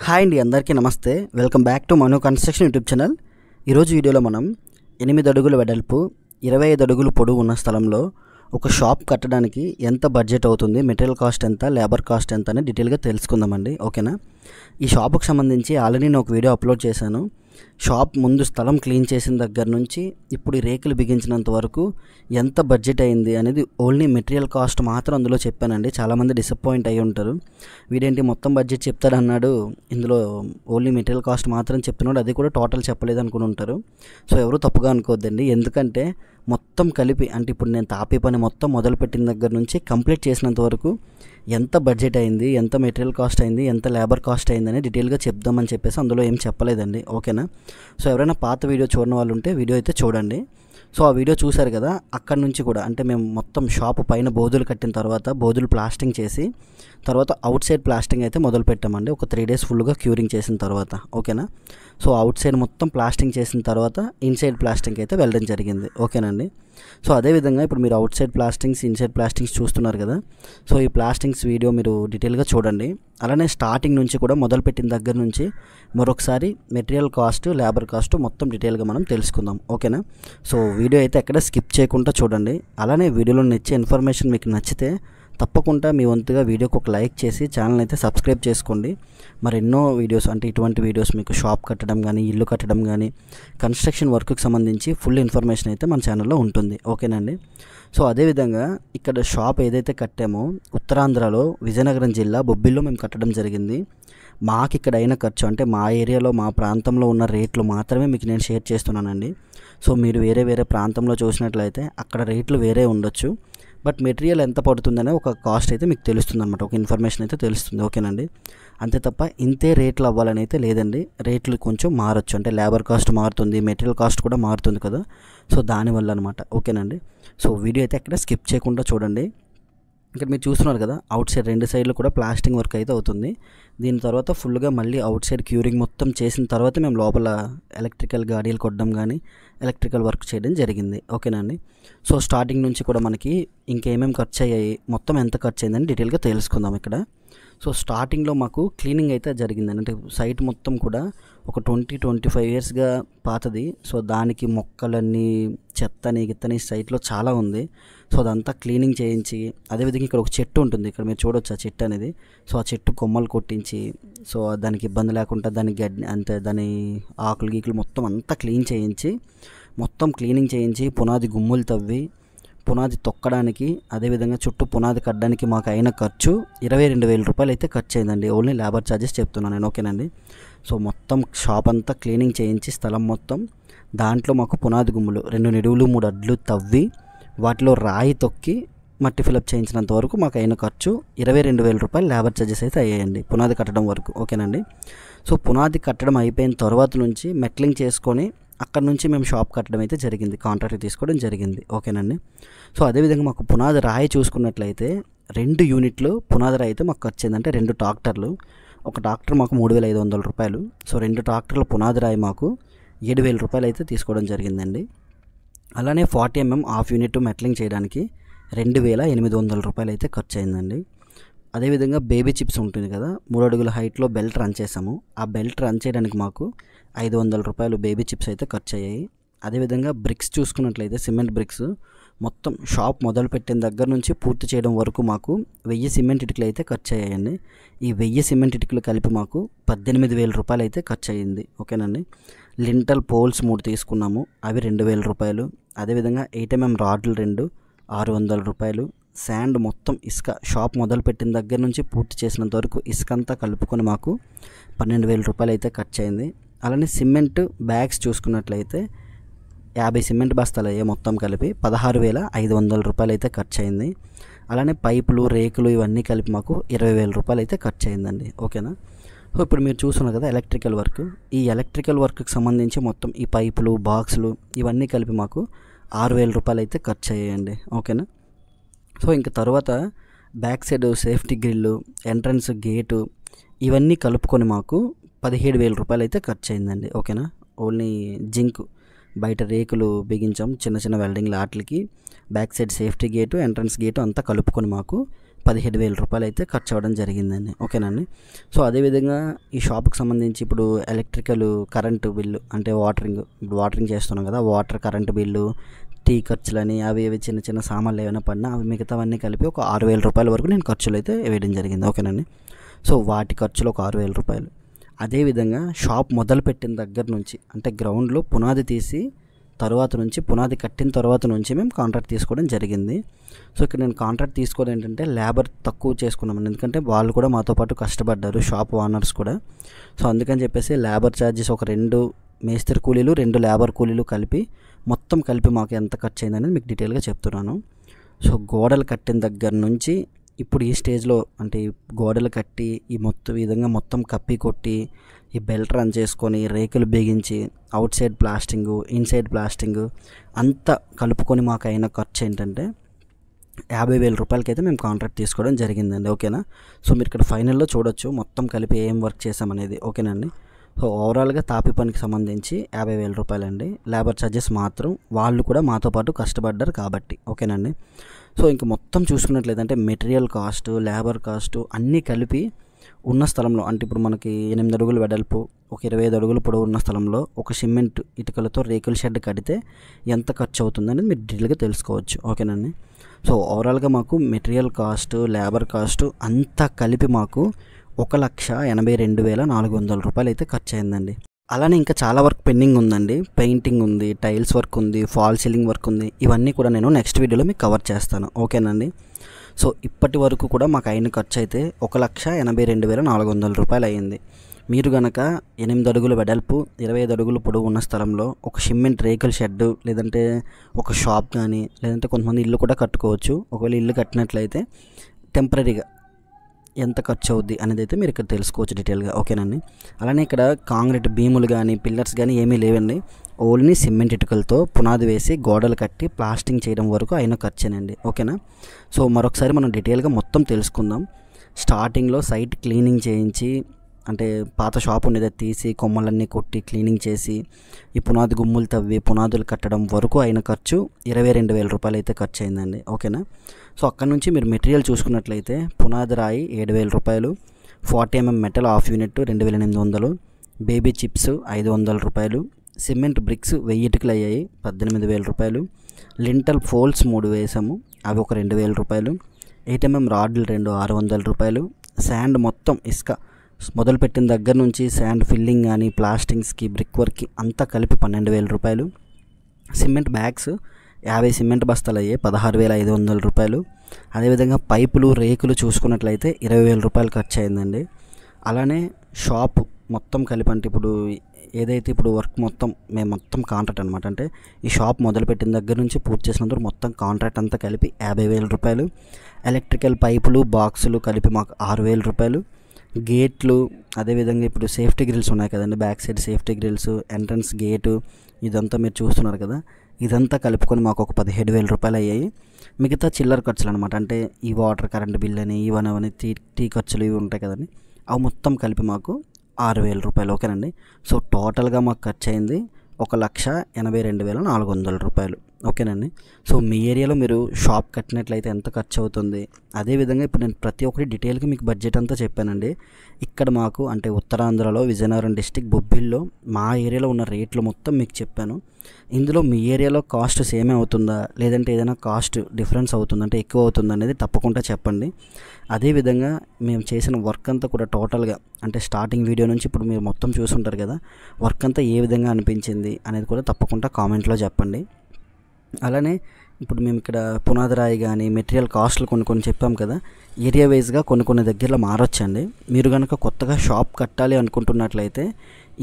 Hi అండి, అందరికీ నమస్తే. Welcome back to Manu construction YouTube channel. ఈరోజు వీడియోలో మనం 8 అడుగుల వెడల్పు 25 అడుగులు పొడవు ఉన్న స్థలంలో ఒక షాప్ కట్టడానికి ఎంత బడ్జెట్ అవుతుంది, మెటీరియల్ కాస్ట్ ఎంత, లేబర్ కాస్ట్ ఎంత అని డీటెయిల్గా తెలుసుకుందామండి. ఓకేనా? ఈ షాపుకి సంబంధించి ఆల్రెడీ నేను ఒక వీడియో అప్లోడ్ చేశాను. షాప్ ముందు స్థలం క్లీన్ చేసిన దగ్గర నుంచి ఇప్పుడు ఈ రేకులు బిగించినంత వరకు ఎంత బడ్జెట్ అయింది అనేది ఓన్లీ మెటీరియల్ కాస్ట్ మాత్రం అందులో చెప్పానండి. చాలామంది డిసప్పాయింట్ అయ్యి ఉంటారు, వీడేంటి మొత్తం బడ్జెట్ చెప్తాడన్నాడు, ఇందులో ఓన్లీ మెటీరియల్ కాస్ట్ మాత్రం చెప్తున్నాడు, అది కూడా టోటల్ చెప్పలేదు అనుకుని ఉంటారు. సో ఎవరు తప్పుగా అనుకోవద్దండి, ఎందుకంటే మొత్తం కలిపి అంటే ఇప్పుడు నేను తాపీ పని మొత్తం మొదలుపెట్టిన దగ్గర నుంచి కంప్లీట్ చేసినంత వరకు ఎంత బడ్జెట్ అయింది, ఎంత మెటీరియల్ కాస్ట్ అయింది, ఎంత లేబర్ కాస్ట్ అయిందని డీటెయిల్గా చెప్దామని చెప్పేసి అందులో ఏం చెప్పలేదండి. ఓకేనా? సో ఎవరైనా పాత వీడియో చూడని వాళ్ళు ఉంటే వీడియో అయితే చూడండి. సో ఆ వీడియో చూశారు కదా, అక్కడ నుంచి కూడా అంటే మేము మొత్తం షాపు పైన బోధులు కట్టిన తర్వాత బోధులు ప్లాస్టింగ్ చేసి తర్వాత అవుట్ సైడ్ ప్లాస్టింగ్ అయితే మొదలు పెట్టామండి. ఒక 3 days ఫుల్గా క్యూరింగ్ చేసిన తర్వాత. ఓకేనా? సో అవుట్ సైడ్ మొత్తం ప్లాస్టింగ్ చేసిన తర్వాత ఇన్సైడ్ ప్లాస్టింగ్ అయితే వెళ్ళడం జరిగింది. ఓకేనండి? సో అదేవిధంగా ఇప్పుడు మీరు అవుట్ సైడ్ ప్లాస్టింగ్స్, ఇన్సైడ్ ప్లాస్టింగ్స్ చూస్తున్నారు కదా. సో ఈ ప్లాస్టింగ్స్ వీడియో మీరు డీటెయిల్గా చూడండి. అలానే స్టార్టింగ్ నుంచి కూడా మొదలుపెట్టిన దగ్గర నుంచి మరొకసారి మెటీరియల్ కాస్ట్, లేబర్ కాస్ట్ మొత్తం డీటెయిల్గా మనం తెలుసుకుందాం. ఓకేనా? సో వీడియో అయితే ఎక్కడ స్కిప్ చేయకుండా చూడండి. అలానే వీడియోలో నచ్చే ఇన్ఫర్మేషన్ మీకు నచ్చితే తప్పకుండా మీ వంతుగా వీడియోకి ఒక లైక్ చేసి ఛానల్ అయితే సబ్స్క్రైబ్ చేసుకోండి. మరి ఎన్నో వీడియోస్ అంటే ఇటువంటి వీడియోస్ మీకు షాప్ కట్టడం కానీ, ఇల్లు కట్టడం కానీ, కన్స్ట్రక్షన్ వర్క్కి సంబంధించి ఫుల్ ఇన్ఫర్మేషన్ అయితే మన ఛానల్లో ఉంటుంది. ఓకేనండి? సో అదేవిధంగా ఇక్కడ షాప్ ఏదైతే కట్టామో ఉత్తరాంధ్రలో విజయనగరం జిల్లా బొబ్బిల్లో మేము కట్టడం జరిగింది. మాకు ఇక్కడ అయిన ఖర్చు అంటే మా ఏరియాలో మా ప్రాంతంలో ఉన్న రేట్లు మాత్రమే మీకు నేను షేర్ చేస్తున్నానండి. సో మీరు వేరే ప్రాంతంలో చూసినట్లయితే అక్కడ రేట్లు వేరే ఉండొచ్చు, బట్ మెటీరియల్ ఎంత పడుతుందనే ఒక కాస్ట్ అయితే మీకు తెలుస్తుంది అనమాట, ఒక ఇన్ఫర్మేషన్ అయితే తెలుస్తుంది. ఓకేనండి? అంతే తప్ప ఇంతే రేట్లు అవ్వాలని అయితే లేదండి. రేట్లు కొంచెం మారచ్చు, అంటే లేబర్ కాస్ట్ మారుతుంది, మెటీరియల్ కాస్ట్ కూడా మారుతుంది కదా. సో దానివల్ల అనమాట. ఓకేనండి? సో వీడియో అయితే ఎక్కడ స్కిప్ చేయకుండా చూడండి. ఇక్కడ మీరు చూస్తున్నారు కదా, అవుట్ సైడ్ 2 సైడ్లు కూడా ప్లాస్టింగ్ వర్క్ అయితే అవుతుంది. దీని తర్వాత ఫుల్గా మళ్ళీ అవుట్ సైడ్ క్యూరింగ్ మొత్తం చేసిన తర్వాత మేము లోపల ఎలక్ట్రికల్ గాడీలు కొట్టడం కానీ ఎలక్ట్రికల్ వర్క్ చేయడం జరిగింది. ఓకేనండి? సో స్టార్టింగ్ నుంచి కూడా మనకి ఇంకేమేమి ఖర్చు అయ్యాయి, మొత్తం ఎంత ఖర్చు అయిందని డీటెయిల్గా తెలుసుకుందాం ఇక్కడ. సో స్టార్టింగ్లో మాకు క్లీనింగ్ అయితే జరిగిందండి. అంటే సైట్ మొత్తం కూడా ఒక 20-25 yearsగా పాతది. సో దానికి మొక్కలన్నీ, చెత్తని గిత్తని సైట్లో చాలా ఉంది. సో అదంతా క్లీనింగ్ చేయించి, అదేవిధంగా ఇక్కడ ఒక చెట్టు ఉంటుంది, ఇక్కడ మీరు చూడొచ్చు ఆ చెట్టు అనేది. సో ఆ చెట్టు కొమ్మలు కొట్టించి, సో దానికి ఇబ్బంది లేకుండా దాని అంటే దాని ఆకులు గీకులు మొత్తం అంతా క్లీన్ చేయించి, మొత్తం క్లీనింగ్ చేయించి పునాది గుమ్ములు తవ్వి పునాది తొక్కడానికి, అదేవిధంగా చుట్టూ పునాది కట్టడానికి మాకు అయిన ఖర్చు 22,000 రూపాయలు అయితే ఖర్చు అయిందండి. ఓన్లీ లేబర్ ఛార్జెస్ చెప్తున్నాను నేను. ఓకేనండి? సో మొత్తం షాప్ అంతా క్లీనింగ్ చేయించి స్థలం మొత్తం దాంట్లో మాకు పునాది గుమ్ములు 2 నిడువులు 3 అడ్లు తవ్వి వాటిలో రాయి తొక్కి మట్టి ఫిలప్ చేయించినంత వరకు మాకు అయిన ఖర్చు 22,000 రూపాయలు లేబర్ ఛార్జెస్ అయితే అయ్యాయండి పునాది కట్టడం వరకు. ఓకేనండి? సో పునాది కట్టడం అయిపోయిన తర్వాత నుంచి మెట్లింగ్ చేసుకొని అక్కడ నుంచి మేము షాప్ కట్టడం అయితే జరిగింది, కాంట్రాక్ట్ తీసుకోవడం జరిగింది. ఓకేనండి? సో అదేవిధంగా మాకు పునాది రాయి చూసుకున్నట్లయితే 2 యూనిట్లు పునాది రాయి అయితే మాకు ఖర్చు అయిందంటే 2 ట్రాక్టర్లు. ఒక ట్రాక్టర్ మాకు 3,500 రూపాయలు. సో 2 ట్రాక్టర్ల పునాది రాయి మాకు 7,000 రూపాయలు అయితే తీసుకోవడం జరిగిందండి. అలానే 40 mm హాఫ్ యూనిట్ మెట్లింగ్ చేయడానికి 2,800 రూపాయలు అయితే ఖర్చు అయిందండి. అదేవిధంగా బేబీ చిప్స్ ఉంటుంది కదా, 3 అడుగుల హైట్లో బెల్ట్ రన్ చేసాము. ఆ బెల్ట్ రన్ చేయడానికి మాకు 500 రూపాయలు బేబీ చిప్స్ అయితే ఖర్చు అయ్యాయి. అదేవిధంగా బ్రిక్స్ చూసుకున్నట్లయితే సిమెంట్ బ్రిక్స్ మొత్తం షాప్ మొదలుపెట్టిన దగ్గర నుంచి పూర్తి చేయడం వరకు మాకు 1000 సిమెంట్ ఇటుకలు అయితే ఖర్చు అయ్యాయండి. ఈ 1000 సిమెంట్ ఇటుకలు కలిపి మాకు 18,000 రూపాయలు అయితే ఖర్చు అయ్యింది. ఓకేనండి? లింటల్ పోల్స్ 3 తీసుకున్నాము, అవి 2,000 రూపాయలు. అదేవిధంగా 8 mm రాడ్లు 2 600 రూపాయలు. శాండ్ మొత్తం ఇసుక షాప్ మొదలుపెట్టిన దగ్గర నుంచి పూర్తి చేసినంత వరకు ఇసుక అంతా కలుపుకొని మాకు 12,000 రూపాయలు అయితే ఖర్చు అయింది. అలానే సిమెంట్ బ్యాగ్స్ చూసుకున్నట్లయితే 50 సిమెంట్ బస్తాలు అయ్యాయి, మొత్తం కలిపి 16,500 రూపాయలు అయితే ఖర్చు అయింది. అలానే పైపులు, రేకులు ఇవన్నీ కలిపి మాకు 20,000 రూపాయలు అయితే ఖర్చు అయిందండి. ఓకేనా? సో ఇప్పుడు మీరు చూస్తున్నారు కదా ఎలక్ట్రికల్ వర్క్. ఈ ఎలక్ట్రికల్ వర్క్కి సంబంధించి మొత్తం ఈ పైపులు, బాక్సులు ఇవన్నీ కలిపి మాకు 6,000 రూపాయలు అయితే ఖర్చు అయ్యాయండి. ఓకేనా? సో ఇంక తర్వాత back side safety grill, entrance gate ఇవన్నీ కలుపుకొని మాకు 17,000 రూపాయలు అయితే ఖర్చు అయిందండి. ఓకేనా? ఓన్లీ జింక్ బయట రేకులు బిగించాం చిన్న చిన్న వెల్డింగ్ లాట్లకి, back side safety gate, entrance gate అంతా కలుపుకొని మాకు 17,000 రూపాయలు అయితే ఖర్చు అవ్వడం జరిగిందండి. ఓకేనండి. సో అదేవిధంగా ఈ షాప్కి సంబంధించి ఇప్పుడు ఎలక్ట్రికల్ కరెంటు బిల్లు అంటే ఇప్పుడు వాటరింగ్ చేస్తున్నాం కదా, వాటర్ కరెంటు బిల్లు, టీ ఖర్చులని అవి చిన్న చిన్న సామాన్లు ఏమైనా పడినా అవి మిగతావన్నీ కలిపి ఒక 6,000 రూపాయల వరకు నేను ఖర్చులు అయితే వేయడం జరిగింది. ఓకేనండి. సో వాటి ఖర్చులు ఒక 6,000 రూపాయలు. అదేవిధంగా షాప్ మొదలుపెట్టిన దగ్గర నుంచి అంటే గ్రౌండ్లో పునాది తీసి పునాది కట్టిన తర్వాత నుంచి మేము కాంట్రాక్ట్ తీసుకోవడం జరిగింది. సో ఇక్కడ నేను కాంట్రాక్ట్ తీసుకోవడం ఏంటంటే లేబర్ తక్కువ చేసుకున్నామండి, ఎందుకంటే వాళ్ళు కూడా మాతో పాటు కష్టపడ్డారు, షాప్ ఓనర్స్ కూడా. సో అందుకని చెప్పేసి లేబర్ ఛార్జెస్ ఒక 2 మేస్త్రి కూలీలు 2 లేబర్ కూలీలు మొత్తం కలిపి మాకు ఎంత ఖర్చు అయిందని మీకు డీటెయిల్గా చెప్తున్నాను. సో గోడలు కట్టిన దగ్గర నుంచి ఇప్పుడు ఈ స్టేజ్లో అంటే గోడలు కట్టి విధంగా మొత్తం కప్పి కొట్టి ఈ బెల్ట్ రన్ చేసుకొని రేకులు బిగించి అవుట్ సైడ్ ప్లాస్టింగు ఇన్సైడ్ ప్లాస్టింగు అంతా కలుపుకొని మాకు అయిన ఖర్చు ఏంటంటే 50,000 రూపాయలకి అయితే మేము కాంట్రాక్ట్ తీసుకోవడం జరిగిందండి. ఓకేనా. సో మీరు ఇక్కడ ఫైనల్లో చూడొచ్చు మొత్తం కలిపి ఏం వర్క్ చేసామనేది. ఓకేనండి. సో ఓవరాల్గా తాపి పనికి సంబంధించి 50,000 రూపాయలండి. లేబర్ ఛార్జెస్ మాత్రం వాళ్ళు కూడా మాతో పాటు కష్టపడ్డారు కాబట్టి. ఓకేనండి. సో ఇంక మొత్తం చూసుకున్నట్లయితే మెటీరియల్ కాస్ట్, లేబర్ కాస్ట్ అన్నీ కలిపి ఉన్న స్థలంలో అంటే ఇప్పుడు మనకి 8 అడుగులు వెడల్పు, ఒక 25 అడుగులు పొడవు ఉన్న స్థలంలో ఒక సిమెంట్ ఇటుకలతో రేకుల షెడ్ కడితే ఎంత ఖర్చు అవుతుందని మీరు డీటెయిల్గా తెలుసుకోవచ్చు. ఓకేనండి. సో ఓవరాల్గా మాకు మెటీరియల్ కాస్ట్, లేబర్ కాస్ట్ అంతా కలిపి మాకు 1,82,400 రూపాయలు అయితే ఖర్చు అయిందండి. అలానే ఇంకా చాలా వర్క్ పెండింగ్ ఉందండి. పెయింటింగ్ ఉంది, టైల్స్ వర్క్ ఉంది, ఫాల్ సీలింగ్ వర్క్ ఉంది. ఇవన్నీ కూడా నేను నెక్స్ట్ వీడియోలో మీకు కవర్ చేస్తాను. ఓకేనండి. సో ఇప్పటి వరకు కూడా మాకు అయిన ఖర్చు అయితే 1,82,400 రూపాయలు అయ్యింది. మీరు కనుక 8 అడుగుల వెడల్పు 25 అడుగులు పొడవు ఉన్న స్థలంలో ఒక సిమెంట్ రేకుల షెడ్ లేదంటే ఒక షాప్ కానీ లేదంటే కొంతమంది ఇల్లు కూడా కట్టుకోవచ్చు. ఒకవేళ ఇల్లు కట్టినట్లయితే టెంపరీగా ఎంత ఖర్చు అవుద్ది అనేది అయితే మీరు ఇక్కడ తెలుసుకోవచ్చు డీటెయిల్గా. ఓకేనండి. అలానే ఇక్కడ కాంక్రీట్ బీములు కానీ పిల్లర్స్ కానీ ఏమీ లేవండి. ఓన్లీ సిమెంట్ ఇటుకలతో పునాది వేసి గోడలు కట్టి ప్లాస్టింగ్ చేయడం వరకు అయిన ఖర్చేనండి. ఓకేనా. సో మరొకసారి మనం డీటెయిల్గా మొత్తం తెలుసుకుందాం. స్టార్టింగ్లో సైట్ క్లీనింగ్ చేయించి అంటే పాత షాప్ ఉండేది తీసి కొమ్మలన్నీ కొట్టి క్లీనింగ్ చేసి ఈ పునాది గుమ్ములు తవ్వి పునాదులు కట్టడం వరకు అయిన ఖర్చు 22,000 రూపాయలు అయితే ఖర్చు అయిందండి. ఓకేనా. సో అక్కడ నుంచి మీరు మెటీరియల్ చూసుకున్నట్లయితే పునాది రాయి 7,000 రూపాయలు, 40 mm metal half unit 2,800, baby chips 500 రూపాయలు, సిమెంట్ బ్రిక్స్ 1000 ఇటుకలు అయ్యాయి 18,000 రూపాయలు, లింటల్ ఫోల్స్ 3 వేసాము అవి ఒక 2,000 రూపాయలు, 8 mm రాడ్లు 600 రూపాయలు, శాండ్ మొత్తం ఇసుక మొదలుపెట్టిన దగ్గర నుంచి శాండ్ ఫిల్లింగ్ కానీ ప్లాస్టింగ్స్కి బ్రిక్ వర్క్కి అంతా కలిపి 12,000 రూపాయలు, సిమెంట్ బ్యాగ్స్ 50 సిమెంట్ బస్తాలు అయ్యాయి 16,500 రూపాయలు. అదేవిధంగా పైపులు రేకులు చూసుకున్నట్లయితే 20,000 రూపాయలు ఖర్చు అయిందండి. అలానే షాప్ మొత్తం కలిపి అంటే ఇప్పుడు ఏదైతే ఇప్పుడు వర్క్ మేము మొత్తం కాంట్రాక్ట్ అనమాట, అంటే ఈ షాప్ మొదలుపెట్టిన దగ్గర నుంచి పూర్తి చేసినందుకు మొత్తం కాంట్రాక్ట్ అంతా కలిపి 50,000 రూపాయలు. ఎలక్ట్రికల్ పైపులు బాక్సులు కలిపి మాకు 6,000 రూపాయలు. గేట్లు అదేవిధంగా ఇప్పుడు సేఫ్టీ గ్రిల్స్ ఉన్నాయి కదండి, back side safety grills, entrance gate ఇదంతా మీరు చూస్తున్నారు కదా, ఇదంతా కలుపుకొని మాకు ఒక 17,000 రూపాయలు అయ్యాయి. మిగతా చిల్లర ఖర్చులు అనమాట, అంటే ఈ వాటర్ కరెంట్ బిల్ అని ఇవన్నీ టీ ఖర్చులు ఇవి ఉంటాయి కదండి, అవి మొత్తం కలిపి మాకు 6,000 రూపాయలు. ఓకేనండి. సో టోటల్గా మాకు ఖర్చు అయింది 1,82,400 రూపాయలు. ఓకేనండి. సో మీ ఏరియాలో మీరు షాప్ కట్టినట్లయితే ఎంత ఖర్చు అవుతుంది, అదేవిధంగా ఇప్పుడు నేను ప్రతి ఒక్కటి డీటెయిల్గా మీకు బడ్జెట్ అంతా చెప్పానండి. ఇక్కడ మాకు అంటే ఉత్తరాంధ్రలో విజయనగరం డిస్టిక్ బొబ్బిల్లో మా ఏరియాలో ఉన్న రేట్లు మొత్తం మీకు చెప్పాను. ఇందులో మీ ఏరియాలో కాస్ట్ సేమే అవుతుందా లేదంటే ఏదైనా కాస్ట్ డిఫరెన్స్ అవుతుందా అంటే ఎక్కువ అవుతుందా అనేది తప్పకుండా చెప్పండి. అదేవిధంగా మేము చేసిన వర్క్ అంతా కూడా టోటల్గా అంటే స్టార్టింగ్ వీడియో నుంచి ఇప్పుడు మీరు మొత్తం చూసుంటారు కదా, వర్క్ అంతా ఏ విధంగా అనిపించింది అనేది కూడా తప్పకుండా కామెంట్లో చెప్పండి. అలానే ఇప్పుడు మేము ఇక్కడ పునాది రాయి కానీ మెటీరియల్ కాస్ట్లు కొన్ని చెప్పాం కదా, ఏరియా వైజ్గా కొన్ని దగ్గరలో మారొచ్చండి. మీరు కనుక కొత్తగా షాప్ కట్టాలి అనుకుంటున్నట్లయితే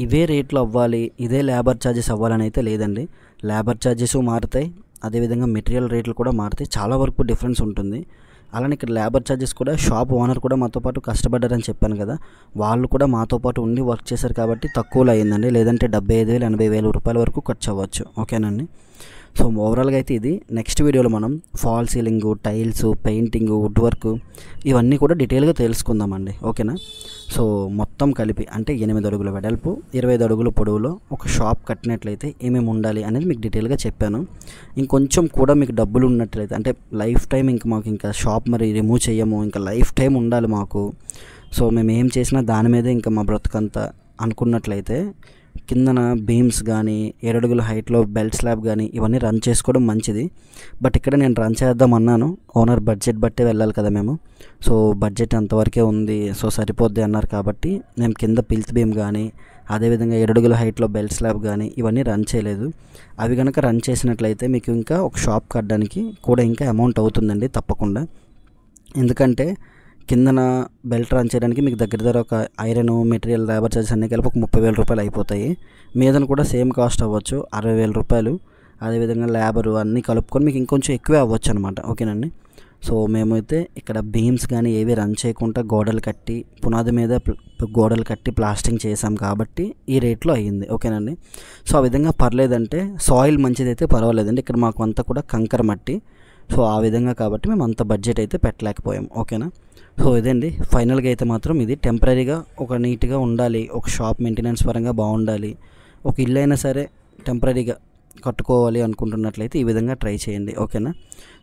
ఇవే రేట్లు అవ్వాలి, ఇదే లేబర్ ఛార్జెస్ అవ్వాలని అయితే లేదండి. లేబర్ ఛార్జెస్ మారుతాయి, అదేవిధంగా మెటీరియల్ రేట్లు కూడా మారుతాయి, చాలా వరకు డిఫరెన్స్ ఉంటుంది. అలానే ఇక్కడ లేబర్ ఛార్జెస్ కూడా షాప్ ఓనర్ కూడా మాతో పాటు కష్టపడ్డారని చెప్పాను కదా, వాళ్ళు కూడా మాతో పాటు ఉండి వర్క్ చేశారు కాబట్టి తక్కువలో అయిందండి, లేదంటే 75,000 80,000 రూపాయల వరకు ఖర్చు అవ్వచ్చు. ఓకేనండి. సో ఓవరాల్గా అయితే ఇది. నెక్స్ట్ వీడియోలో మనం fall ceiling, tiles, painting, wood work ఇవన్నీ కూడా డీటెయిల్గా తెలుసుకుందామండి. ఓకేనా? సో మొత్తం కలిపి అంటే 8 అడుగుల వెడల్పు, 25 అడుగుల పొడవులో ఒక షాప్ కట్టినట్లయితే ఏమేమి ఉండాలి అనేది మీకు డీటెయిల్గా చెప్పాను. ఇంకొంచెం కూడా మీకు డబ్బులు ఉన్నట్లయితే అంటే లైఫ్ టైం ఇంకా మాకు ఇంకా షాప్ మరి రిమూవ్ చేయము, ఇంకా లైఫ్ టైం ఉండాలి మాకు, సో మేము ఏం చేసినా దాని మీదే ఇంకా మా బ్రతుకంతా అనుకున్నట్లయితే కిందన బీమ్స్ కానీ 7 అడుగుల హైట్లో బెల్ట్ స్లాబ్ కానీ ఇవన్నీ రన్ చేసుకోవడం మంచిది. బట్ ఇక్కడ నేను రన్ చేద్దాం అన్నాను, ఓనర్ బడ్జెట్ బట్టే వెళ్ళాలి కదా మేము. సో బడ్జెట్ అంతవరకే ఉంది, సో సరిపోద్ది అన్నారు కాబట్టి మేము కింద పిల్త్ బీమ్ కానీ అదేవిధంగా 7 అడుగుల హైట్లో బెల్ట్ స్లాబ్ కానీ ఇవన్నీ రన్ చేయలేదు. అవి కనుక రన్ చేసినట్లయితే మీకు ఇంకా ఒక షాప్ కట్టడానికి కూడా ఇంకా అమౌంట్ అవుతుందండి తప్పకుండా. ఎందుకంటే కిందన బెల్ట్ రన్ చేయడానికి మీకు దగ్గర ఒక ఐరన్ మెటీరియల్ లేబర్ చార్జెస్ అన్నీ కలిపి ఒక 30,000 రూపాయలు అయిపోతాయి. మీదన కూడా సేమ్ కాస్ట్ అవ్వచ్చు 60,000 రూపాయలు. అదేవిధంగా లేబరు అన్నీ కలుపుకొని మీకు ఇంకొంచెం ఎక్కువే అవ్వచ్చు అనమాట. ఓకేనండి? సో మేమైతే ఇక్కడ బీమ్స్ కానీ ఏవి రన్ చేయకుండా గోడలు కట్టి పునాది మీద గోడలు కట్టి ప్లాస్టింగ్ చేసాం కాబట్టి ఈ రేట్లో అయ్యింది. ఓకేనండి? సో ఆ విధంగా పర్లేదంటే సాయిల్ మంచిదైతే పర్వాలేదండి. ఇక్కడ మాకు అంతా కూడా కంకర మట్టి, సో ఆ విధంగా కాబట్టి మేము అంత బడ్జెట్ అయితే పెట్టలేకపోయాం. ఓకేనా? సో ఇదండి ఫైనల్గా అయితే మాత్రం ఇది టెంపరీగా ఒక నీట్గా ఉండాలి, ఒక షాప్ మెయింటెనెన్స్ పరంగా బాగుండాలి, ఒక ఇల్లు అయినా సరే టెంపరీగా కట్టుకోవాలి అనుకుంటున్నట్లయితే ఈ విధంగా ట్రై చేయండి. ఓకేనా?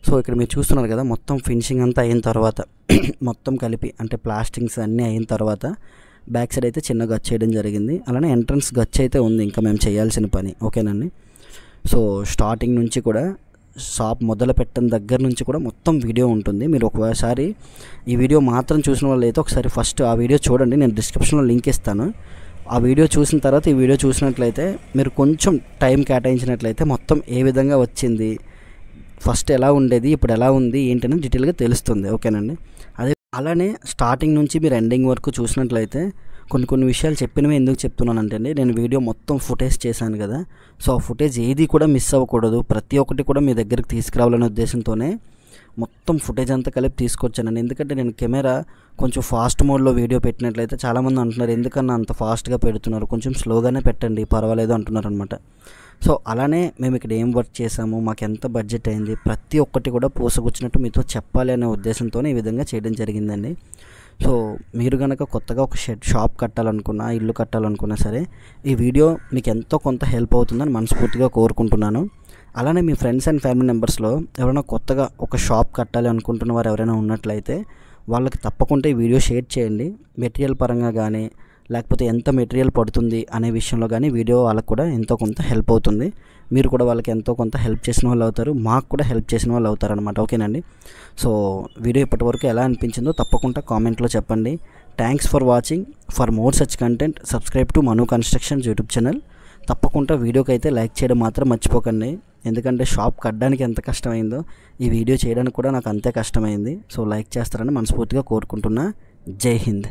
సో ఇక్కడ మీరు చూస్తున్నారు కదా, మొత్తం ఫినిషింగ్ అంతా అయిన తర్వాత మొత్తం కలిపి అంటే ప్లాస్టింగ్స్ అన్నీ అయిన తర్వాత బ్యాక్ సైడ్ అయితే చిన్న గచ్చు చేయడం జరిగింది. అలానే ఎంట్రన్స్ గచ్చు అయితే ఉంది ఇంకా మేము చేయాల్సిన పని. ఓకేనండి? సో స్టార్టింగ్ నుంచి కూడా షాప్ మొదలు పెట్టిన దగ్గర నుంచి కూడా మొత్తం వీడియో ఉంటుంది. మీరు ఒకసారి ఈ వీడియో మాత్రం చూసిన వాళ్ళు అయితే ఒకసారి ఫస్ట్ ఆ వీడియో చూడండి, నేను డిస్క్రిప్షన్లో లింక్ ఇస్తాను. ఆ వీడియో చూసిన తర్వాత ఈ వీడియో చూసినట్లయితే మీరు కొంచెం టైం కేటాయించినట్లయితే మొత్తం ఏ విధంగా వచ్చింది, ఫస్ట్ ఎలా ఉండేది, ఇప్పుడు ఎలా ఉంది ఏంటని డీటెయిల్గా తెలుస్తుంది. ఓకేనండి? అదే అలానే స్టార్టింగ్ నుంచి మీరు ఎండింగ్ వరకు చూసినట్లయితే కొన్ని విషయాలు చెప్పినవి ఎందుకు చెప్తున్నానంటే అండి, నేను వీడియో మొత్తం ఫుటేజ్ చేశాను కదా, సో ఆ ఫుటేజ్ ఏది కూడా మిస్ అవ్వకూడదు, ప్రతి ఒక్కటి కూడా మీ దగ్గరికి తీసుకురావాలనే ఉద్దేశంతోనే మొత్తం ఫుటేజ్ అంతా కలిపి తీసుకొచ్చానండి. ఎందుకంటే నేను కెమెరా కొంచెం ఫాస్ట్ మోడ్లో వీడియో పెట్టినట్లయితే చాలామంది అంటున్నారు ఎందుకన్నా అంత ఫాస్ట్గా పెడుతున్నారు, కొంచెం స్లోగానే పెట్టండి పర్వాలేదు అంటున్నారు అనమాట. సో అలానే మేము ఇక్కడ ఏం వర్క్ చేసాము, మాకు ఎంత బడ్జెట్ అయింది, ప్రతి ఒక్కటి కూడా పూసగుచ్చినట్టు మీతో చెప్పాలి అనే ఉద్దేశంతోనే ఈ విధంగా చేయడం జరిగిందండి. సో మీరు కనుక కొత్తగా ఒక షాప్ కట్టాలనుకున్నా, ఇల్లు కట్టాలనుకున్నా సరే ఈ వీడియో మీకు ఎంతో కొంత హెల్ప్ అవుతుందని మనస్ఫూర్తిగా కోరుకుంటున్నాను. అలానే మీ ఫ్రెండ్స్ అండ్ ఫ్యామిలీ మెంబర్స్లో ఎవరైనా కొత్తగా ఒక షాప్ కట్టాలి అనుకుంటున్న వారు ఎవరైనా ఉన్నట్లయితే వాళ్ళకి తప్పకుండా ఈ వీడియో షేర్ చేయండి. మెటీరియల్ పరంగా కానీ లేకపోతే ఎంత మెటీరియల్ పడుతుంది అనే విషయంలో కానీ వీడియో వాళ్ళకు కూడా ఎంతో కొంత హెల్ప్ అవుతుంది. మీరు కూడా వాళ్ళకి ఎంతో కొంత హెల్ప్ చేసిన వాళ్ళు అవుతారు, మాకు కూడా హెల్ప్ చేసిన వాళ్ళు అవుతారు అనమాట. ఓకేనండి? సో వీడియో ఇప్పటివరకు ఎలా అనిపించిందో తప్పకుండా కామెంట్లో చెప్పండి. Thanks for watching. For more such content subscribe to Manu constructions YouTube channel. తప్పకుండా వీడియోకి అయితే లైక్ చేయడం మాత్రం మర్చిపోకండి. ఎందుకంటే షాప్ కట్టడానికి ఎంత కష్టమైందో ఈ వీడియో చేయడానికి కూడా నాకు అంతే కష్టమైంది. సో లైక్ చేస్తారని మనస్ఫూర్తిగా కోరుకుంటున్నా. జై హింద్.